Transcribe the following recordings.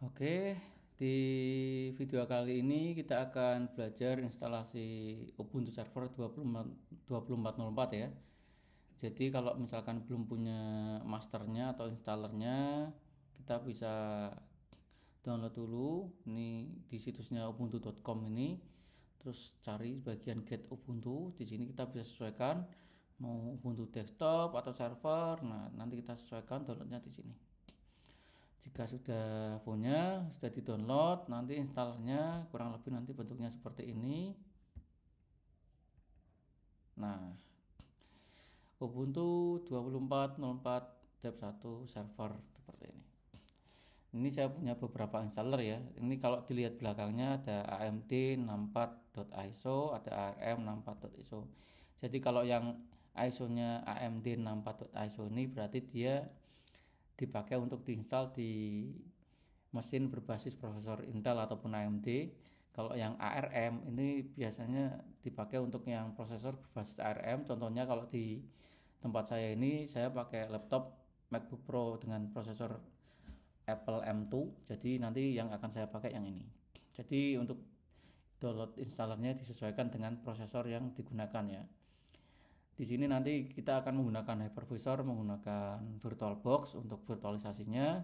Oke, di video kali ini kita akan belajar instalasi Ubuntu Server 2404 ya. Jadi kalau misalkan belum punya masternya atau installernya, kita bisa download dulu ini di situsnya ubuntu.com ini. Terus cari bagian get Ubuntu. Di sini kita bisa sesuaikan mau Ubuntu desktop atau server. Nah, nanti kita sesuaikan downloadnya di sini. Jika sudah punya, sudah di-download, nanti installernya kurang lebih nanti bentuknya seperti ini. Nah, Ubuntu 24.04 Dev 1 server seperti ini. Ini saya punya beberapa installer ya. Ini kalau dilihat belakangnya ada AMD 64.iso, ada ARM 64.iso. Jadi kalau yang ISO-nya AMD 64.iso ini berarti dia dipakai untuk diinstal di mesin berbasis prosesor Intel ataupun AMD. Kalau yang ARM ini biasanya dipakai untuk yang prosesor berbasis ARM. Contohnya kalau di tempat saya ini saya pakai laptop MacBook Pro dengan prosesor Apple M2. Jadi nanti yang akan saya pakai yang ini. Jadi untuk download installernya disesuaikan dengan prosesor yang digunakan ya. Di sini nanti kita akan menggunakan hypervisor, menggunakan VirtualBox untuk virtualisasinya.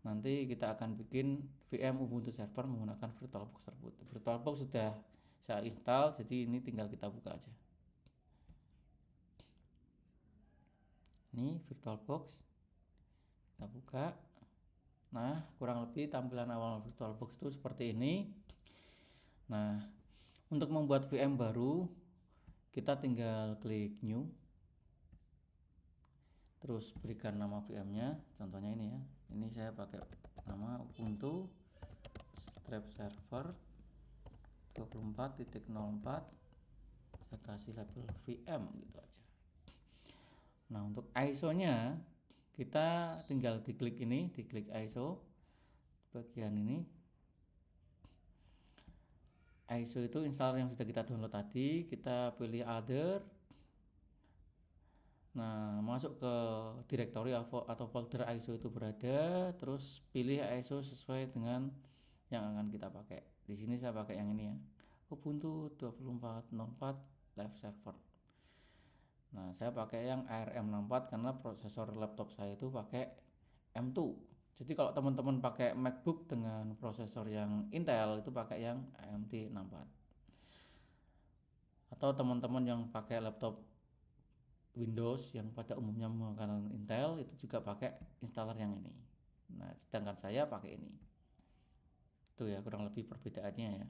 Nanti kita akan bikin VM Ubuntu Server menggunakan VirtualBox tersebut. VirtualBox sudah saya install, jadi ini tinggal kita buka aja. Ini VirtualBox, kita buka. Nah, kurang lebih tampilan awal VirtualBox itu seperti ini. Nah, untuk membuat VM baru, kita tinggal klik New. Terus berikan nama VM-nya, contohnya ini ya. Ini saya pakai nama Ubuntu Strap Server 24.04. Saya kasih label VM gitu aja. Nah, untuk ISO-nya kita tinggal diklik ini, diklik ISO bagian ini. ISO itu installer yang sudah kita download tadi, kita pilih other. Nah, masuk ke directory atau folder ISO itu berada, terus pilih ISO sesuai dengan yang akan kita pakai. Di sini saya pakai yang ini ya, Ubuntu 24.04 Live Server. Nah, saya pakai yang ARM64 karena prosesor laptop saya itu pakai M2. Jadi kalau teman-teman pakai MacBook dengan prosesor yang Intel itu pakai yang AMD64. Atau teman-teman yang pakai laptop Windows yang pada umumnya menggunakan Intel itu juga pakai installer yang ini. Nah, sedangkan saya pakai ini. Itu ya kurang lebih perbedaannya ya.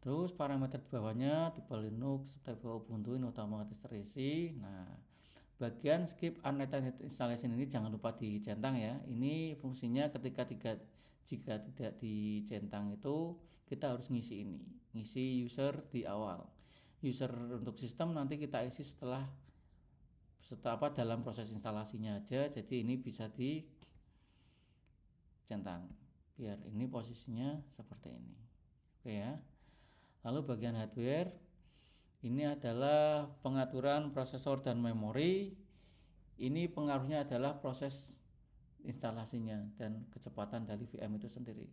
Terus parameter di bawahnya tipe Linux, tipe Ubuntu ini otomatis terisi. Nah, bagian skip unattended installation ini jangan lupa dicentang ya. Ini fungsinya jika tidak dicentang itu kita harus ngisi ini, ngisi user di awal. User untuk sistem nanti kita isi setelah dalam proses instalasinya aja. Jadi ini bisa dicentang biar ini posisinya seperti ini. Oke ya. Lalu bagian hardware ini adalah pengaturan prosesor dan memori. Ini pengaruhnya adalah proses instalasinya dan kecepatan dari VM itu sendiri.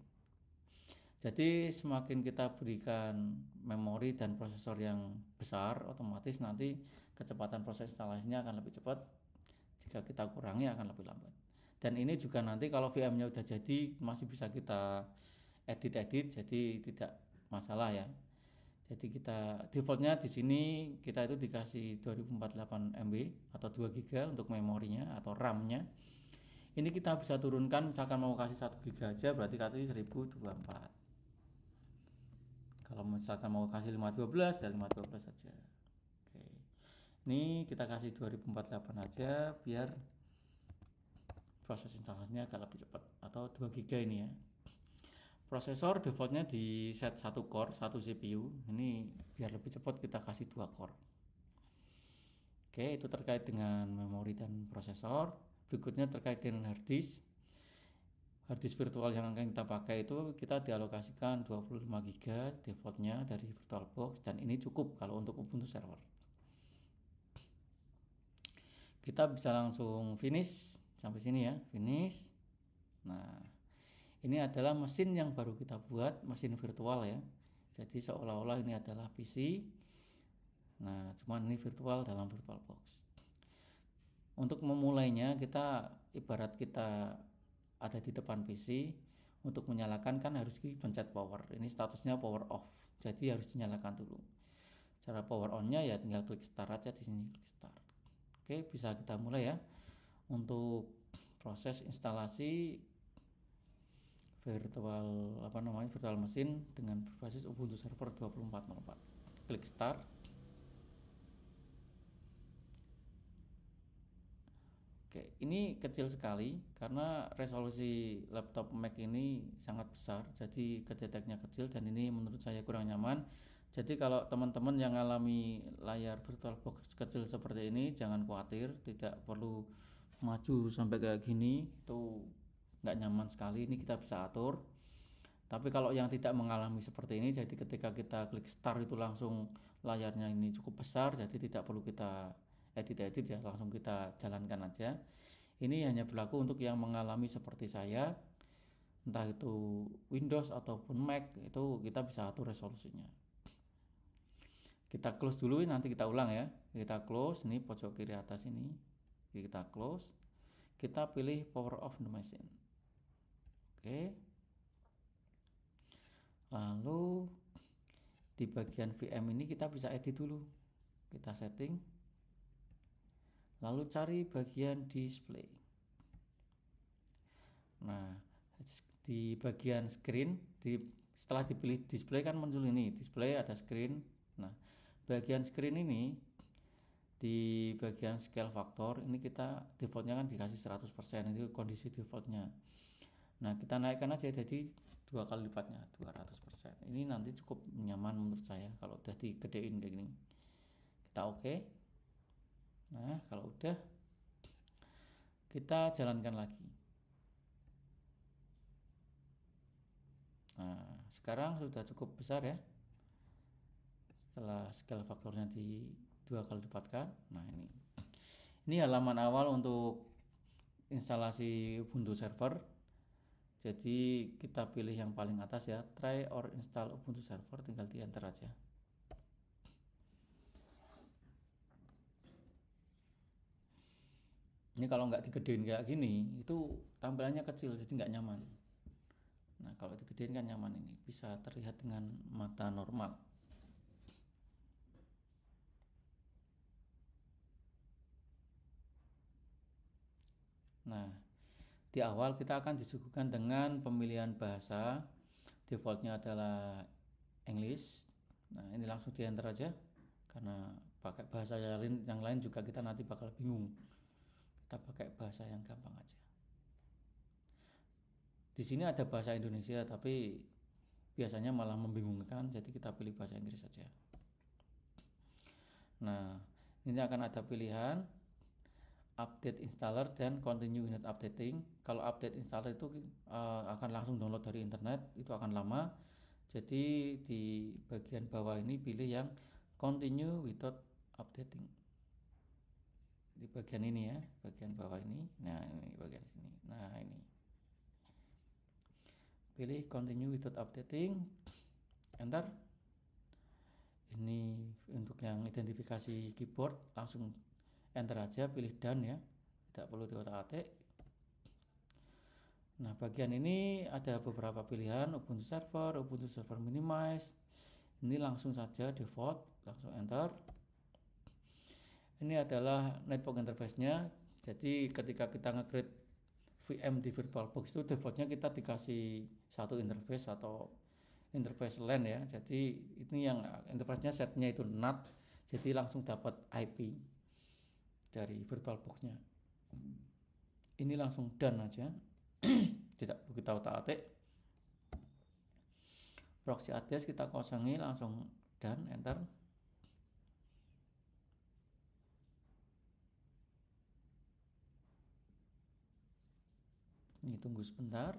Jadi semakin kita berikan memori dan prosesor yang besar, otomatis nanti kecepatan proses instalasinya akan lebih cepat. Jika kita kurangi akan lebih lambat. Dan ini juga nanti kalau VM-nya udah jadi masih bisa kita edit-edit, jadi tidak masalah ya. Jadi kita defaultnya di sini kita itu dikasih 2048 MB atau 2 GB untuk memorinya atau RAM-nya. Ini kita bisa turunkan, misalkan mau kasih 1 GB aja berarti kasih 1024. Kalau misalkan mau kasih 512 ya 512 saja. Oke. Ini kita kasih 2048 aja biar proses instalasinya agak lebih cepat atau 2 GB ini ya. Prosesor defaultnya di set 1 core, 1 CPU. Ini biar lebih cepat kita kasih 2 core. Oke, itu terkait dengan memori dan prosesor. Berikutnya terkait dengan hard disk. Hard disk virtual yang akan kita pakai itu kita dialokasikan 25 GB defaultnya dari VirtualBox dan ini cukup kalau untuk Ubuntu server. Kita bisa langsung finish Sampai sini ya, finish. Nah, ini adalah mesin yang baru kita buat, mesin virtual ya. Jadi seolah-olah ini adalah PC. Nah, cuman ini virtual dalam VirtualBox. Untuk memulainya kita ibarat kita ada di depan PC. Untuk menyalakan kan harus dipencet power. Ini statusnya power off. Jadi harus dinyalakan dulu. Cara power on-nya ya tinggal klik start aja di sini, klik start. Oke, bisa kita mulai ya. Untuk proses instalasi virtual mesin dengan berbasis Ubuntu Server 24.04. Klik start. Oke, ini kecil sekali karena resolusi laptop Mac ini sangat besar, jadi kedeteknya kecil dan ini menurut saya kurang nyaman. Jadi kalau teman-teman yang alami layar VirtualBox kecil seperti ini jangan khawatir, tidak perlu maju sampai kayak gini, itu nggak nyaman sekali. Ini kita bisa atur. Tapi kalau yang tidak mengalami seperti ini, jadi ketika kita klik start itu langsung layarnya ini cukup besar, jadi tidak perlu kita edit ya, langsung kita jalankan aja. Ini hanya berlaku untuk yang mengalami seperti saya, entah itu Windows ataupun Mac, itu kita bisa atur resolusinya. Kita close dulu, nanti kita ulang ya. Kita close, ini pojok kiri atas ini, kita close. Kita pilih power off the machine. Oke. Lalu di bagian VM ini kita bisa edit dulu. Kita setting. Lalu cari bagian display. Nah, di bagian screen, setelah dipilih display kan muncul ini, display ada screen. Nah, bagian screen ini di bagian scale factor ini kita defaultnya kan dikasih 100%, itu kondisi defaultnya. Nah, kita naikkan aja jadi 2 kali lipatnya, 200%. Ini nanti cukup nyaman menurut saya kalau udah digedein kayak gini. Kita oke. Nah, kalau udah kita jalankan lagi. Nah, sekarang sudah cukup besar ya. Setelah scale faktornya di 2 kali lipatkan. Nah, ini halaman awal untuk instalasi Ubuntu server. Jadi kita pilih yang paling atas ya, try or install Ubuntu server, tinggal di enter aja. Ini kalau nggak digedein kayak gini, itu tampilannya kecil, jadi nggak nyaman. Nah, kalau digedein kan nyaman, ini bisa terlihat dengan mata normal. Nah, di awal kita akan disuguhkan dengan pemilihan bahasa. Defaultnya adalah English. Nah, ini langsung di enter aja, karena pakai bahasa yang lain juga kita nanti bakal bingung. Kita pakai bahasa yang gampang aja. Di sini ada bahasa Indonesia, tapi biasanya malah membingungkan, jadi kita pilih bahasa Inggris saja. Nah, ini akan ada pilihan update installer dan continue unit updating. Kalau update installer itu akan langsung download dari internet, itu akan lama. Jadi di bagian bawah ini pilih yang continue without updating. Di bagian ini ya, bagian bawah ini. Nah, ini bagian sini. Nah, ini. Pilih continue without updating. Enter. Ini untuk yang identifikasi keyboard, langsung enter aja, pilih done ya. Tidak perlu diotak-atik. Nah, bagian ini ada beberapa pilihan, Ubuntu server, Ubuntu server minimize. Ini langsung saja default, langsung enter. Ini adalah network interface-nya. Jadi ketika kita nge-create VM di VirtualBox itu defaultnya kita dikasih satu interface atau interface LAN ya. Jadi ini yang interface-nya setnya itu NAT. Jadi langsung dapat IP dari VirtualBox-nya. Ini langsung done aja. Tidak perlu kita otak-atik. Proxy address kita kosongi, langsung done, enter. Ini tunggu sebentar.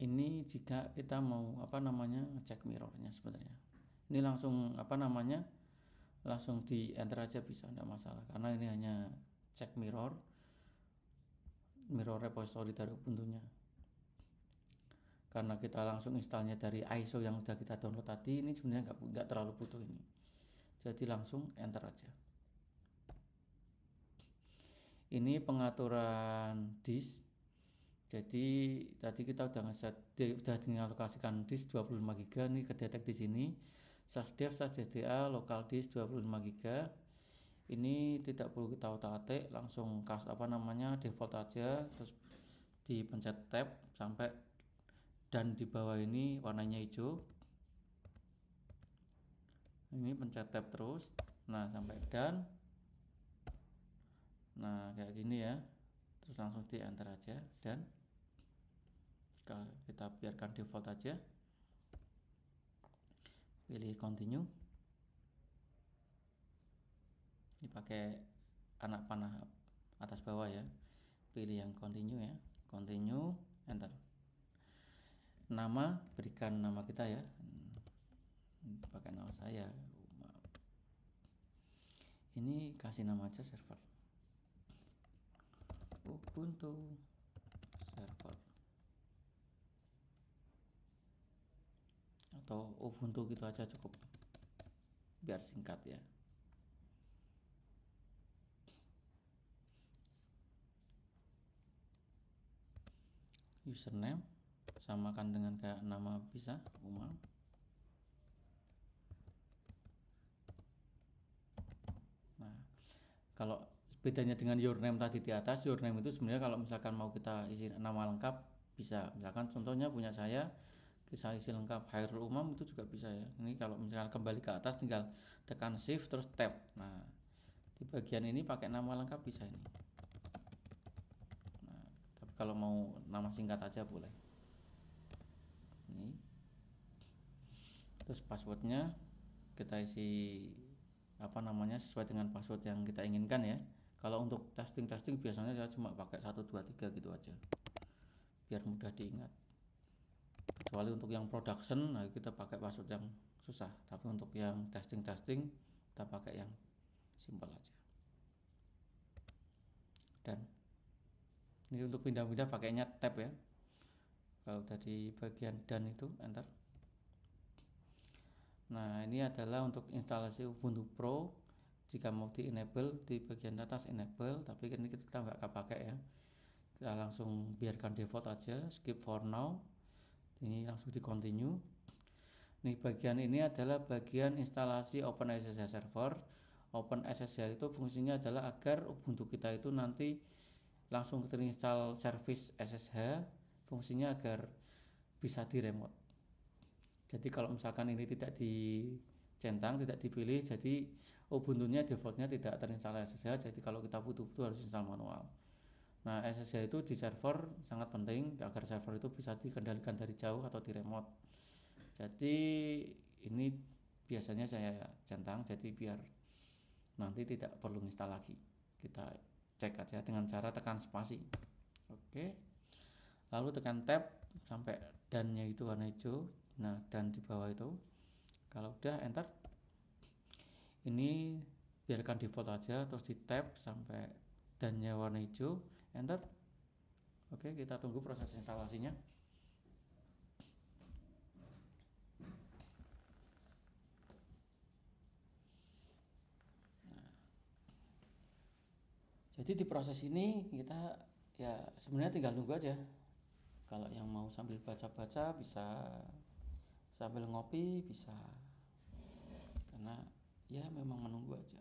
Ini jika kita mau ngecek mirrornya sebenarnya. Ini langsung langsung di enter aja bisa, tidak masalah, karena ini hanya cek mirror repository dari Ubuntu-nya. Karena kita langsung installnya dari ISO yang udah kita download tadi, ini sebenarnya nggak terlalu butuh ini. Jadi langsung enter aja. Ini pengaturan disk. Jadi tadi kita udah mengalokasikan disk 25 GB, ini kedetek di sini. /dev/dda local disk 25 GB. Ini tidak perlu kita utak-atik, langsung default aja, terus dipencet tab sampai dan di bawah ini warnanya hijau. Ini pencet tab terus, nah sampai dan. Nah kayak gini ya, terus langsung di enter aja dan kita biarkan default aja, pilih continue. Ini pakai anak panah atas bawah ya, pilih yang continue ya, continue, enter. Nama, berikan nama kita ya, pakai nama saya. Ini kasih nama aja server Ubuntu server atau Ubuntu gitu aja cukup, biar singkat ya. Username samakan dengan kayak nama bisa Umam. Nah, kalau bedanya dengan username tadi di atas, username itu sebenarnya kalau misalkan mau kita isi nama lengkap bisa. Misalkan contohnya punya saya, bisa isi lengkap Hairul Umam, itu juga bisa ya. Ini kalau misalkan kembali ke atas tinggal tekan shift terus tab. Nah, di bagian ini pakai nama lengkap bisa ini. Nah, tapi kalau mau nama singkat aja boleh. Ini. Terus passwordnya kita isi sesuai dengan password yang kita inginkan ya. Kalau untuk testing biasanya saya cuma pakai 1, 2, 3 gitu aja, biar mudah diingat. Kecuali untuk yang production, nah kita pakai password yang susah. Tapi untuk yang testing kita pakai yang simple aja. Dan ini untuk pindah-pindah pakainya tab ya. Kalau tadi bagian dan itu enter. Nah ini adalah untuk instalasi Ubuntu Pro. Jika mau di enable di bagian atas enable, tapi ini kita nggak pakai ya. Kita langsung biarkan default aja, skip for now. Ini langsung di continue. Nih bagian ini adalah bagian instalasi OpenSSH server. OpenSSH itu fungsinya adalah agar Ubuntu kita itu nanti langsung terinstall service SSH. Fungsinya agar bisa di remote. Jadi kalau misalkan ini tidak dicentang, tidak dipilih, jadi Ubuntu-nya defaultnya tidak terinstall SSH. Jadi kalau kita butuh harus install manual. Nah SSH itu di server sangat penting agar server itu bisa dikendalikan dari jauh atau di remote. Jadi ini biasanya saya centang, jadi biar nanti tidak perlu install lagi. Kita cek aja dengan cara tekan spasi. Oke. Lalu tekan tab sampai dan-nya itu warna hijau. Nah dan di bawah itu kalau udah enter, ini biarkan default aja, terus di tab sampai dan-nya warna hijau, enter. Oke, kita tunggu proses instalasinya. Nah, jadi di proses ini kita ya sebenarnya tinggal nunggu aja. Kalau yang mau sambil baca-baca bisa, sambil ngopi bisa, karena ya memang menunggu aja.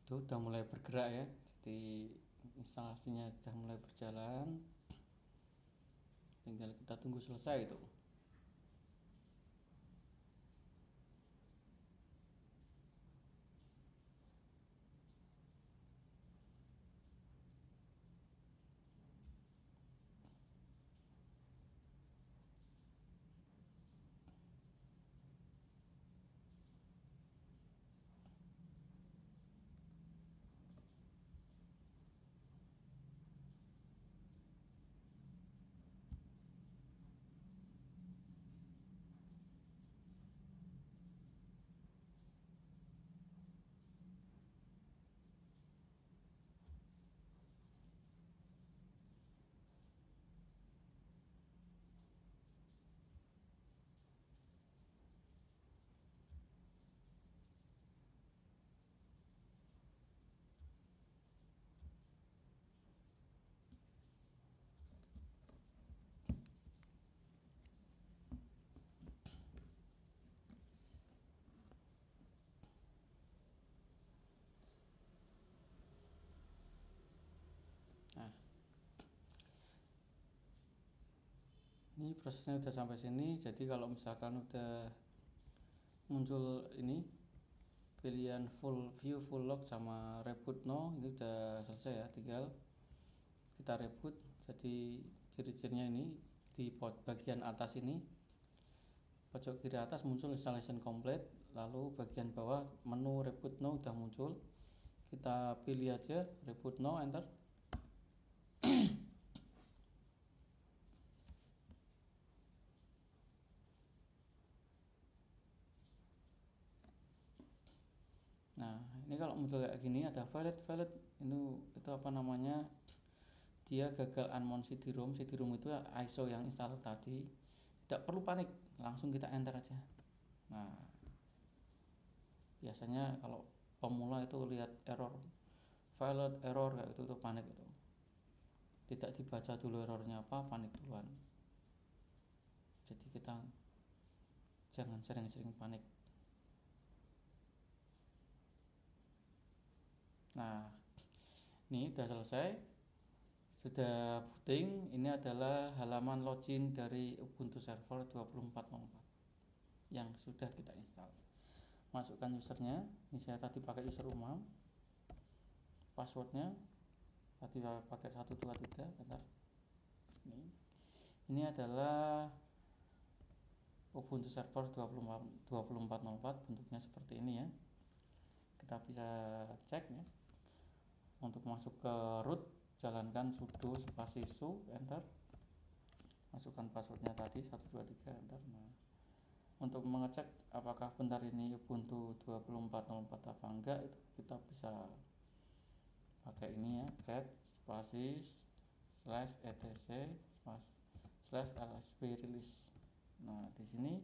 Itu udah mulai bergerak ya, jadi instalasinya sudah mulai berjalan, tinggal kita tunggu selesai itu. Nah, ini prosesnya udah sampai sini. Jadi kalau misalkan udah muncul ini pilihan full view, full lock sama reboot no, ini udah selesai ya, tinggal kita reboot. Jadi ciri-cirinya ini di bagian atas ini, pojok kiri atas muncul installation complete, lalu bagian bawah menu reboot no udah muncul. Kita pilih aja reboot no, enter. Nah, ini kalau muncul kayak gini ada valid itu apa namanya? Dia gagal unmount CD-ROM. CD-ROM itu ISO yang installer tadi. Tidak perlu panik, langsung kita enter aja. Nah, biasanya kalau pemula itu lihat error valid error kayak itu tuh panik itu. Tidak dibaca dulu errornya apa, panik duluan. Jadi kita jangan sering-sering panik. Nah, ini udah selesai, sudah booting. Ini adalah halaman login dari Ubuntu Server 24.04 yang sudah kita install. Masukkan usernya, ini saya tadi pakai user umum, passwordnya tadi pakai 123, bentar. Ini adalah Ubuntu Server 24.04, bentuknya seperti ini ya. Kita bisa cek ya. Untuk masuk ke root, jalankan sudo spasi su, enter. Masukkan passwordnya tadi 123, enter. Nah, untuk mengecek apakah benar ini Ubuntu 24.04 apa enggak, itu kita bisa pakai ini ya, cat spasi slash etc slash lsp release. Nah, di sini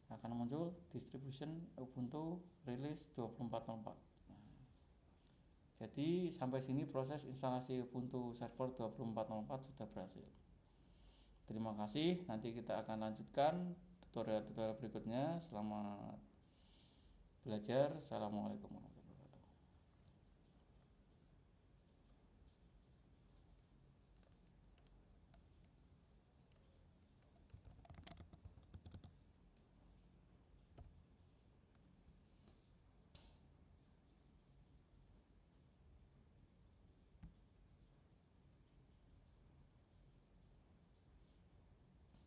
akan muncul distribution Ubuntu release 24.04. Nah, jadi sampai sini proses instalasi Ubuntu Server 24.04 sudah berhasil. Terima kasih, nanti kita akan lanjutkan tutorial-tutorial berikutnya. Selamat belajar. Assalamualaikum warahmatullahi wabarakatuh.